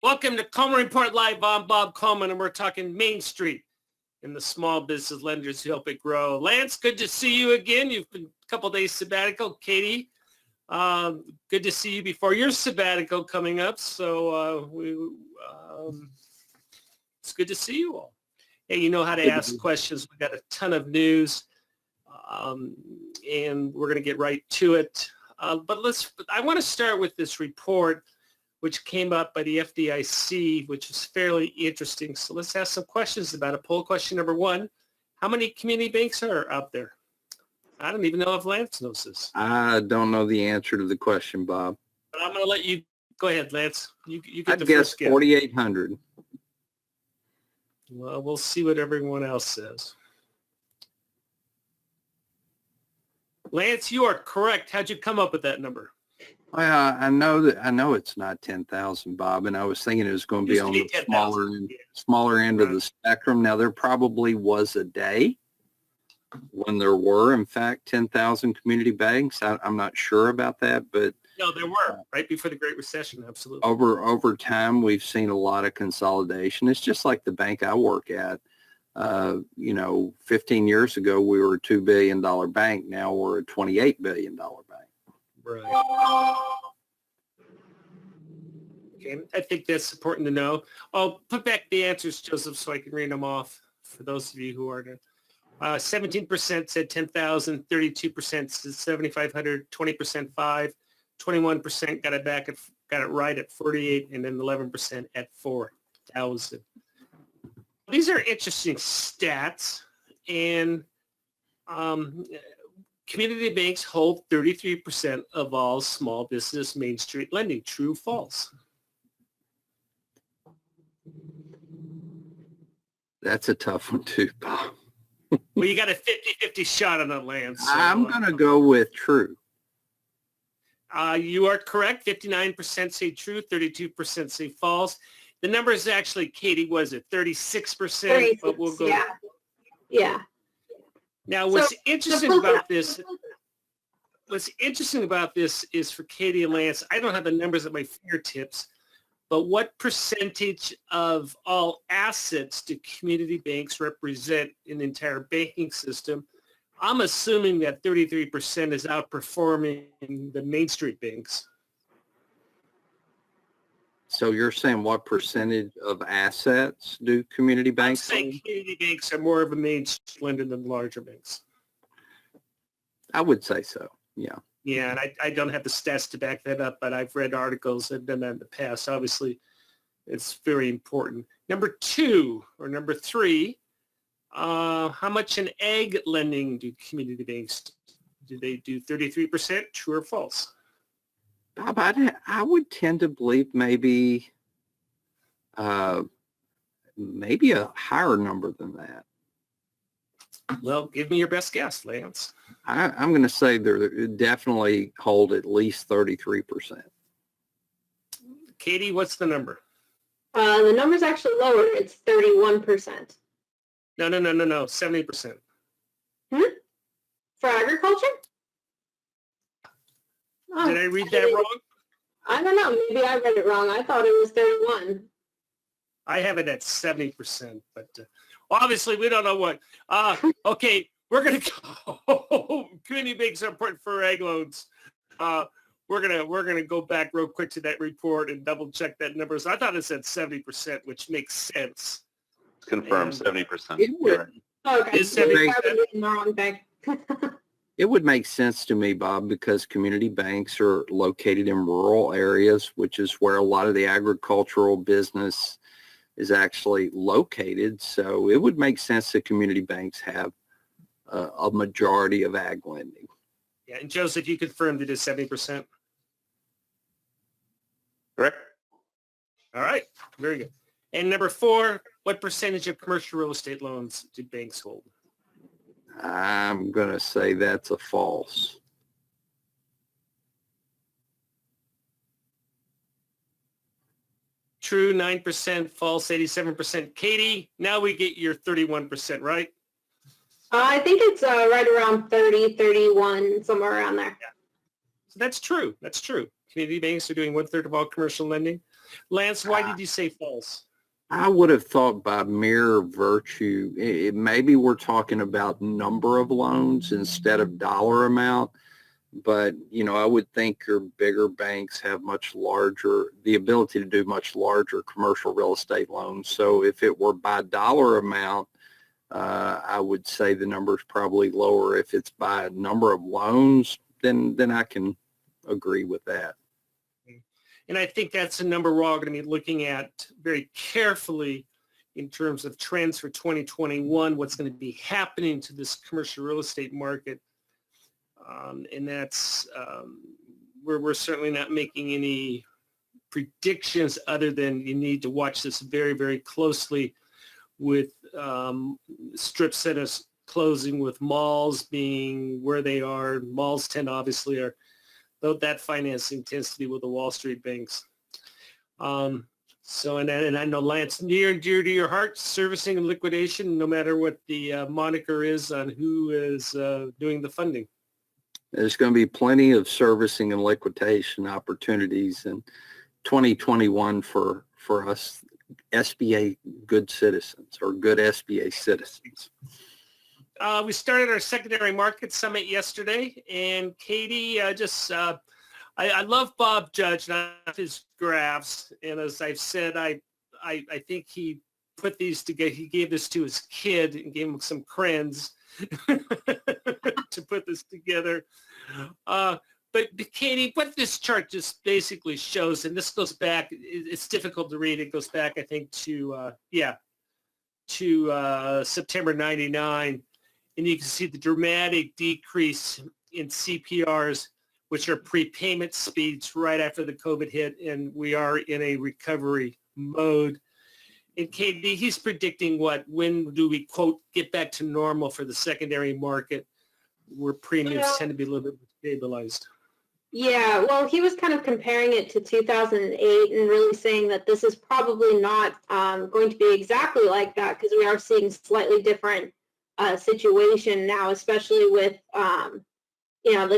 Welcome to Coleman Report Live. I'm Bob Coleman, and we're talking Main Street and the small business lenders who help it grow. Lance, good to see you again. You've been a couple days sabbatical. Katie, good to see you before your sabbatical coming up. So it's good to see you all. Hey, you know how to ask questions. We've got a ton of news, and we're going to get right to it. But I want to start with this report which came up by the FDIC, which is fairly interesting. So let's ask some questions about it. Poll question number one, how many community banks are out there? I don't even know if Lance knows this. I don't know the answer to the question, Bob. But I'm going to let you go ahead, Lance. You get the guess first guess. 4,800. Well, we'll see what everyone else says. Lance, you are correct. How'd you come up with that number? Well, I know it's not 10,000, Bob, and I was thinking it was going to be on the smaller end of the spectrum. Now, there probably was a day when there were, in fact, 10,000 community banks. I'm not sure about that, but no, there were right before the Great Recession. Absolutely. Over time, we've seen a lot of consolidation. It's just like the bank I work at. 15 years ago, we were a $2 billion bank. Now we're a $28 billion bank. Right. Okay, I think that's important to know. I'll put back the answers, Joseph, so I can read them off for those of you who aren't. 17% said 10,000, 32% said 7,500, 20% 5, 21% got it right at 48, and then 11% at 4,000. These are interesting stats, and community banks hold 33% of all small business Main Street lending. True, false? That's a tough one too, Bob. Well, you got a 50-50 shot on that, Lance. So, I'm going to go with true. You are correct. 59% say true, 32% say false. The number is actually, Katie, was it 36%? 36, but we'll go. Yeah. Now, what's interesting about this is for Katie and Lance, I don't have the numbers at my fingertips, but what percentage of all assets do community banks represent in the entire banking system? I'm assuming that 33% is outperforming the Main Street banks. So you're saying what percentage of assets do community banks I'm saying community banks are more of a main street lender than larger banks. I would say so, yeah. Yeah, and I don't have the stats to back that up, but I've read articles that have done that in the past. Obviously, it's very important. Number three, how much in ag lending do community banks do? They do 33%, true or false? Bob, I would tend to believe maybe a higher number than that. Well, give me your best guess, Lance. I'm going to say they definitely hold at least 33%. Katie, what's the number? The number's actually lower. It's 31%. No, 70%. For agriculture? Oh, did I read that wrong? I don't know. Maybe I read it wrong. I thought it was 31. I have it at 70%, but obviously we don't know what. Okay, we're gonna go. Community banks are important for ag loans. We're gonna go back real quick to that report and double check that number. So I thought it said 70%, which makes sense. Confirm 70%. It would. Okay, Is so we 70%? probably in the wrong bag. It would make sense to me, Bob, because community banks are located in rural areas, which is where a lot of the agricultural business is actually located. So it would make sense that community banks have a majority of ag lending. Yeah, and Joseph, you confirmed it is 70%. Correct. All right, very good. And number four, what percentage of commercial real estate loans do banks hold? I'm going to say that's a false. True, 9%, false, 87%. Katie, now we get your 31%, right? I think it's right around 30, 31, somewhere around there. Yeah. So that's true. That's true. Community banks are doing 1/3 of all commercial lending. Lance, why did you say false? I would have thought by mere virtue, maybe we're talking about number of loans instead of dollar amount. But, I would think your bigger banks have the ability to do much larger commercial real estate loans. So if it were by dollar amount, I would say the number is probably lower. If it's by number of loans, then I can agree with that. And I think that's a number we're all going to be looking at very carefully in terms of trends for 2021, what's going to be happening to this commercial real estate market. And that's, we're certainly not making any predictions other than you need to watch this very, very closely with strip centers closing, with malls being where they are. Malls obviously are, though that financing tends to be with the Wall Street banks. So, and I know, Lance, near and dear to your heart, servicing and liquidation, no matter what the moniker is on who is doing the funding. There's going to be plenty of servicing and liquidation opportunities in 2021 for us SBA good citizens or good SBA citizens. We started our secondary market summit yesterday, and Katie, I love Bob Judge and his graphs, and as I've said, I think he put these together. He gave this to his kid and gave him some crayons to put this together. But Katie, what this chart just basically shows, and this goes back, it's difficult to read. It goes back, I think, to September 99. And you can see the dramatic decrease in CPRs, which are prepayment speeds right after the COVID hit, and we are in a recovery mode. And Katie, he's predicting when do we, quote, get back to normal for the secondary market, where premiums tend to be a little bit stabilized. Yeah, well, he was kind of comparing it to 2008 and really saying that this is probably not going to be exactly like that, because we are seeing slightly different situation now, especially with, the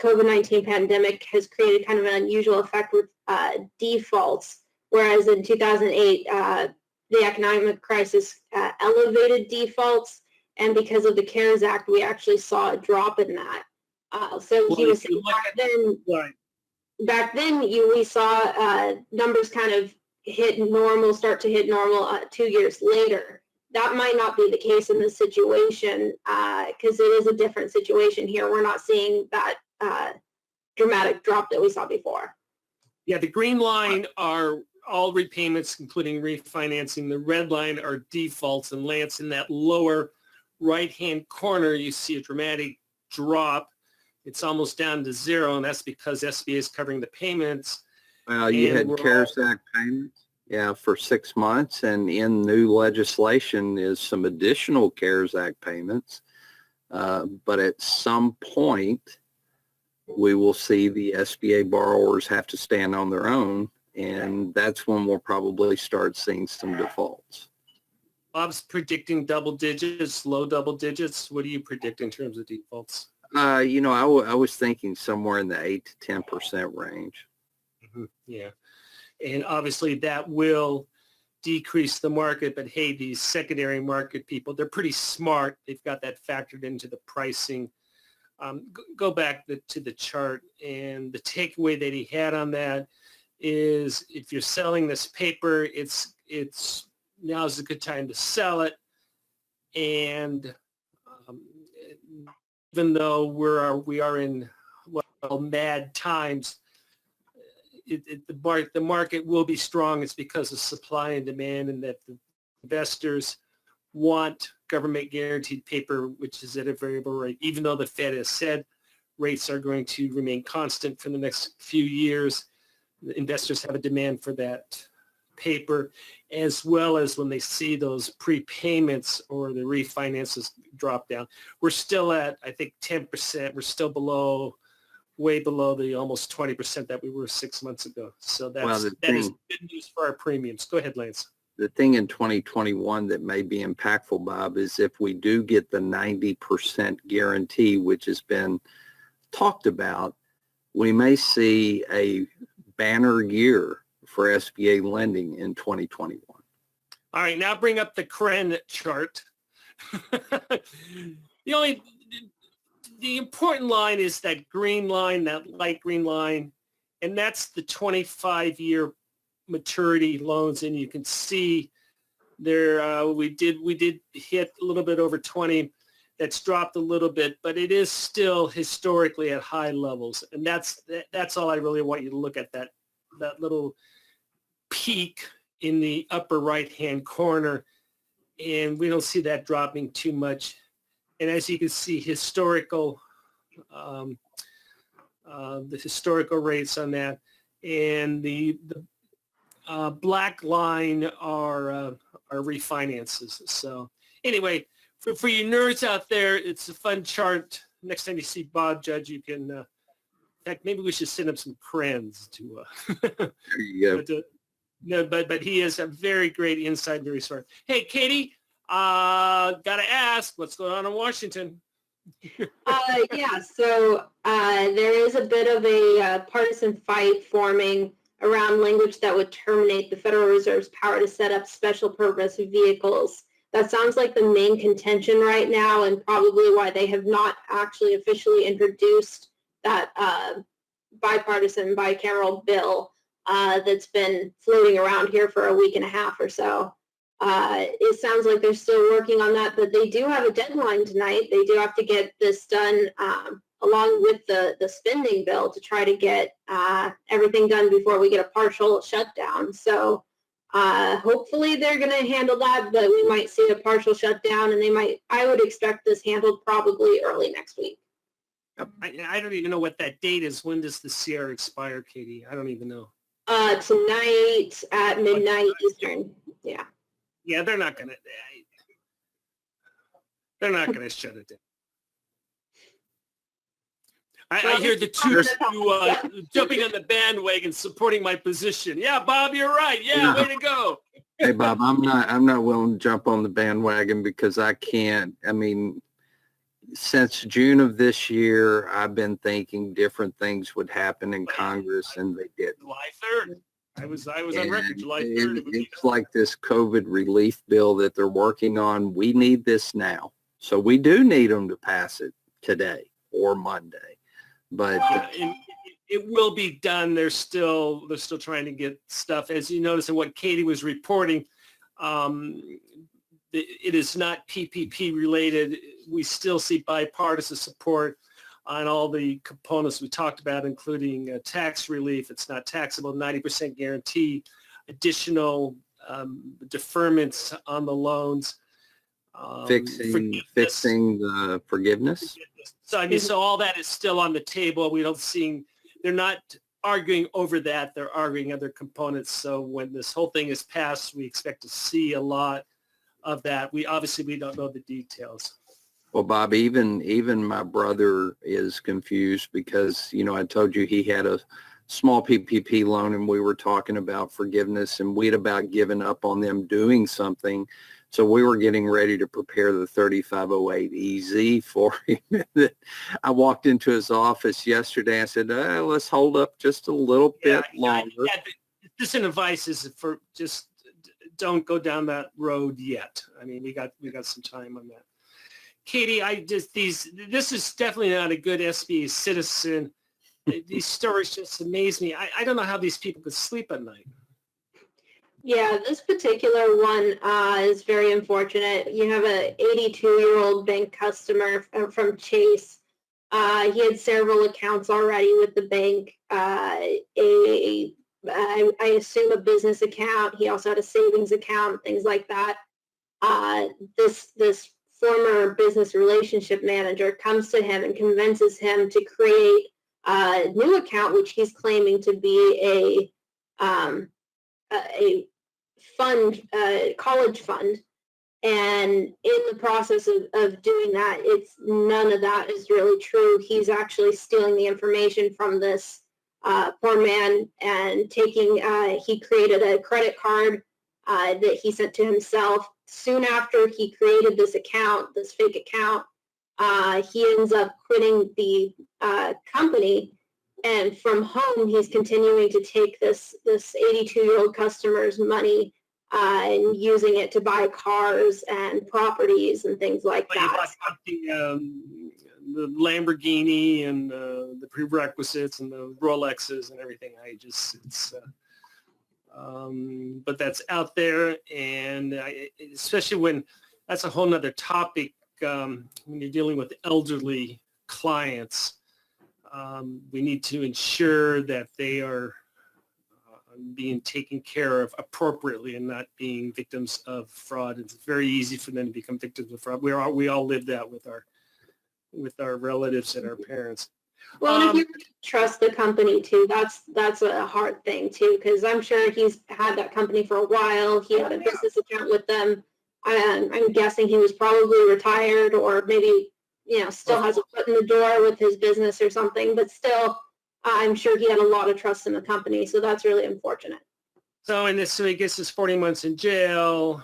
COVID-19 pandemic has created kind of an unusual effect with defaults, whereas in 2008, the economic crisis elevated defaults, and because of the CARES Act, we actually saw a drop in that. So he was saying back then we saw numbers kind of start to hit normal 2 years later. That might not be the case in this situation, because it is a different situation here. We're not seeing that dramatic drop that we saw before. Yeah, the green line are all repayments, including refinancing. The red line are defaults. And Lance, in that lower right-hand corner, you see a dramatic drop. It's almost down to zero, and that's because SBA is covering the payments. Well, you had CARES Act payments, for 6 months, and in new legislation is some additional CARES Act payments. But at some point, we will see the SBA borrowers have to stand on their own, and that's when we'll probably start seeing some defaults. Bob's predicting double digits, low double digits. What do you predict in terms of defaults? I was thinking somewhere in the 8 to 10% range. Mm-hmm. Yeah. And obviously that will decrease the market, but hey, these secondary market people, they're pretty smart. They've got that factored into the pricing. Go back to the chart, and the takeaway that he had on that is if you're selling this paper, it's now's a good time to sell it. And even though we are in mad times, the market will be strong. It's because of supply and demand, and that the investors want government guaranteed paper, which is at a variable rate. Even though the Fed has said rates are going to remain constant for the next few years, the investors have a demand for that paper, as well as when they see those prepayments or the refinances drop down. We're still at, I think, 10%. We're still way below the almost 20% that we were 6 months ago. So that is good news for our premiums. Go ahead, Lance. The thing in 2021 that may be impactful, Bob, is if we do get the 90% guarantee, which has been talked about, we may see a banner year for SBA lending in 2021. All right, now bring up the CREN chart. The important line is that green line, that light green line, and that's the 25-year maturity loans. And you can see there we did hit a little bit over 20. That's dropped a little bit, but it is still historically at high levels. And that's all I really want you to look at, that little peak in the upper right-hand corner. And we don't see that dropping too much. And as you can see, the historical rates on that, and the black line are refinances. So anyway, for you nerds out there, it's a fun chart. Next time you see Bob Judge, you can, in fact, maybe we should send him some crayons to. There you go. No, but he is a very great insight, very smart. Hey, Katie, gotta ask, what's going on in Washington? Yeah, so there is a bit of a partisan fight forming around language that would terminate the Federal Reserve's power to set up special purpose vehicles. That sounds like the main contention right now, and probably why they have not actually officially introduced that bipartisan bicameral bill that's been floating around here for a week and a half or so. It sounds like they're still working on that, but they do have a deadline tonight. They do have to get this done along with the spending bill to try to get everything done before we get a partial shutdown. So hopefully they're going to handle that, but we might see a partial shutdown, and I would expect this handled probably early next week. I don't even know what that date is. When does the CR expire, Katie? I don't even know. Tonight at midnight Eastern. Yeah. Yeah, they're not gonna shut it down. I hear the two jumping on the bandwagon, supporting my position. Yeah, Bob, you're right. Yeah, way to go. Hey, Bob, I'm not willing to jump on the bandwagon because I can't. I mean, since June of this year, I've been thinking different things would happen in Congress, and they didn't. July 3rd. I was on record, July 3rd. It's like this COVID relief bill that they're working on. We need this now. So we do need them to pass it today or Monday. But it will be done. They're still trying to get stuff. As you notice in what Katie was reporting, it is not PPP related. We still see bipartisan support on all the components we talked about, including tax relief. It's not taxable, 90% guarantee, additional deferments on the loans. Fixing the forgiveness. So I mean, so all that is still on the table. They're not arguing over that. They're arguing other components. So when this whole thing is passed, we expect to see a lot of that. We don't know the details. Well, Bob, even my brother is confused because, I told you he had a small PPP loan and we were talking about forgiveness and we'd about given up on them doing something. So we were getting ready to prepare the 3508 EZ for him. I walked into his office yesterday. I said, let's hold up just a little bit longer. This advice is for just don't go down that road yet. I mean, we got some time on that. Katie, this is definitely not a good SBA citizen. These stories just amaze me. I don't know how these people could sleep at night. Yeah, this particular one is very unfortunate. You have an 82-year-old bank customer from Chase. He had several accounts already with the bank. I assume a business account. He also had a savings account, things like that. This former business relationship manager comes to him and convinces him to create a new account, which he's claiming to be a fund, college fund. And in the process of doing that, none of that is really true. He's actually stealing the information from this poor man and he created a credit card that he sent to himself. Soon after he created this fake account, he ends up quitting the company And from home, he's continuing to take this 82-year-old customer's money and using it to buy cars and properties and things like But you that. bought the Lamborghini and the prerequisites and the Rolexes and everything. But that's out there, and especially when that's a whole nother topic when you're dealing with elderly clients. We need to ensure that they are being taken care of appropriately and not being victims of fraud. It's very easy for them to become victims of fraud. We all live that with our relatives and our parents. Well, and if you trust the company too, that's a hard thing too, because I'm sure he's had that company for a while. He had a business account with them. I'm guessing he was probably retired, or maybe still has a foot in the door with his business or something. But still, I'm sure he had a lot of trust in the company, so that's really unfortunate. So he gets his 40 months in jail,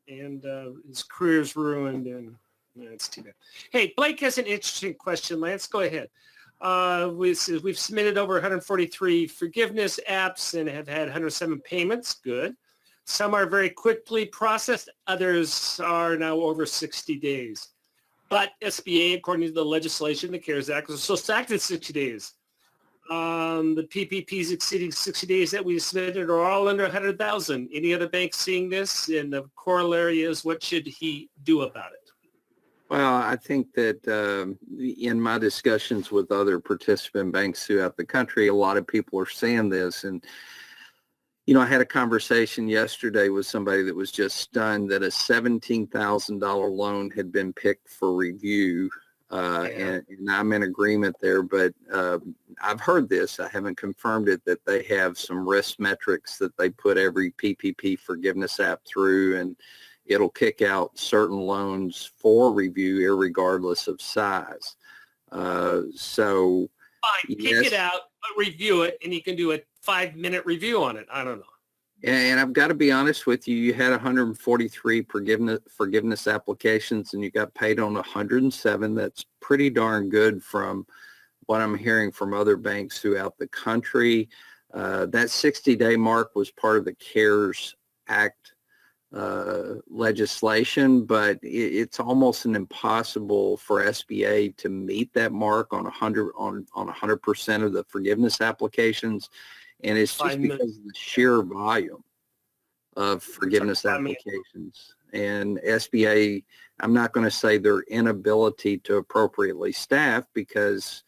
and his career's ruined, and it's too bad. Hey, Blake has an interesting question. Lance, go ahead. We've submitted over 143 forgiveness apps and have had 107 payments. Good. Some are very quickly processed. Others are now over 60 days. But SBA, according to the legislation, the CARES Act, was still stacked at 60 days. The PPPs exceeding 60 days that we submitted are all under 100,000. Any other bank seeing this? And the corollary is, what should he do about it? Well, I think that in my discussions with other participant banks throughout the country, a lot of people are saying this. And, I had a conversation yesterday with somebody that was just stunned that a $17,000 loan had been picked for review. And I'm in agreement there, but I've heard this. I haven't confirmed it, that they have some risk metrics that they put every PPP forgiveness app through, and it'll kick out certain loans for review irregardless of size. So fine, kick it out, but review it, and you can do a 5-minute review on it. I don't know. And I've got to be honest with you, you had 143 forgiveness applications and you got paid on 107. That's pretty darn good from what I'm hearing from other banks throughout the country. That 60-day mark was part of the CARES Act legislation, but it's almost an impossible for SBA to meet that mark on 100% of the forgiveness applications. And it's just because of the sheer volume of forgiveness applications. And SBA, I'm not going to say their inability to appropriately staff, because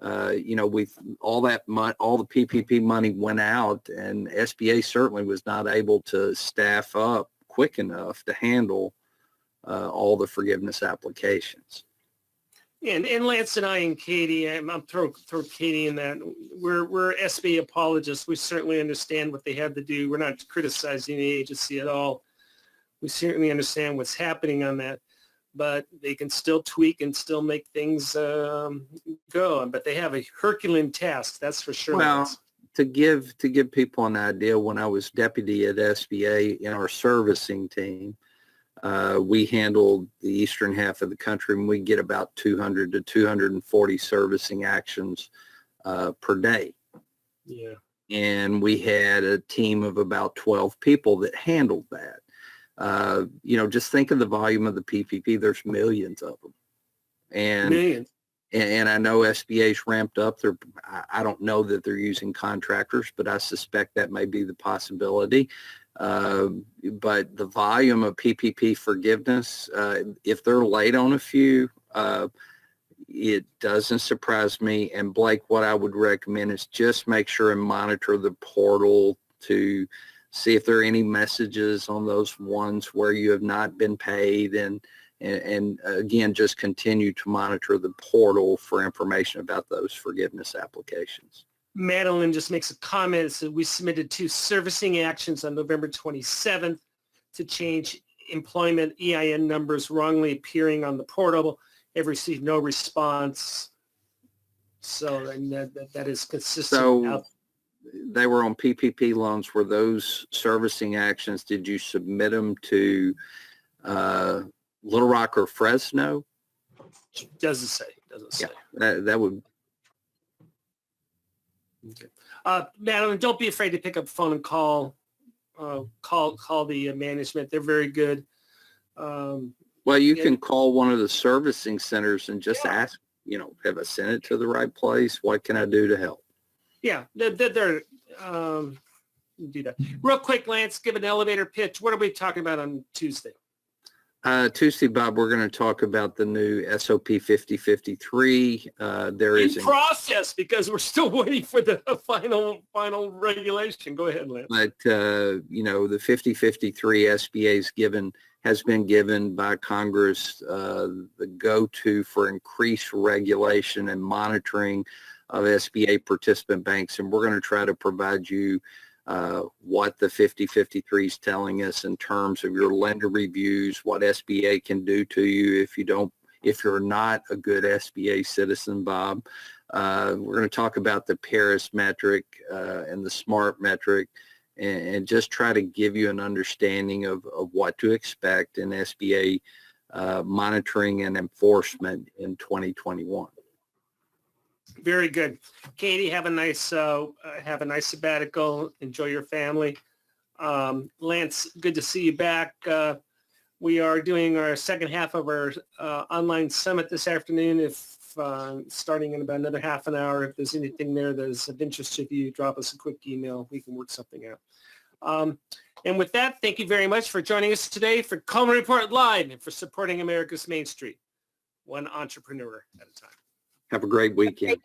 with all the PPP money went out, and SBA certainly was not able to staff up quick enough to handle all the forgiveness applications. And Lance and I and Katie, I'm throw Katie in that. We're SBA apologists. We certainly understand what they had to do. We're not criticizing the agency at all. We certainly understand what's happening on that, but they can still tweak and still make things go. But they have a Herculean task, that's for sure. Well, Lance. to give people an idea, when I was deputy at SBA in our servicing team, we handled the eastern half of the country, and we get about 200 to 240 servicing actions per day. Yeah. And we had a team of about 12 people that handled that. Just think of the volume of the PPP. There's millions of them. Millions. And I know SBA's ramped up. I don't know that they're using contractors, but I suspect that may be the possibility. But the volume of PPP forgiveness, if they're late on a few, it doesn't surprise me. And Blake, what I would recommend is just make sure and monitor the portal to see if there are any messages on those ones where you have not been paid, and again, just continue to monitor the portal for information about those forgiveness applications. Madeline just makes a comment. So we submitted 2 servicing actions on November 27th to change employment EIN numbers wrongly appearing on the portal. Have received no response. So and that is consistent. So they were on PPP loans. Were those servicing actions, did you submit them to Little Rock or Fresno? Doesn't say. Yeah, that would. Madeline, don't be afraid to pick up the phone and call the management. They're very good. Well, you can call one of the servicing centers and just Yeah. ask, have I sent it to the right place? What can I do to help? Yeah, they're do that. Real quick, Lance, give an elevator pitch. What are we talking about on Tuesday? Tuesday, Bob, we're going to talk about the new SOP 5053. There In is process, because we're still waiting for the final regulation. Go ahead, Lance. But, the 5053 SBA has been given by Congress the go-to for increased regulation and monitoring of SBA participant banks. And we're going to try to provide you what the 5053 is telling us in terms of your lender reviews, what SBA can do to you if you're not a good SBA citizen, Bob. We're going to talk about the Paris metric and the SMART metric and just try to give you an understanding of what to expect in SBA monitoring and enforcement in 2021. Very good. Katie, have a nice sabbatical. Enjoy your family. Lance, good to see you back. We are doing our second half of our online summit this afternoon. If starting in about another half an hour, if there's anything there that is of interest to you, drop us a quick email. We can work something out. And with that, thank you very much for joining us today for Coleman Report Live and for supporting America's Main Street, one entrepreneur at a time. Have a great weekend.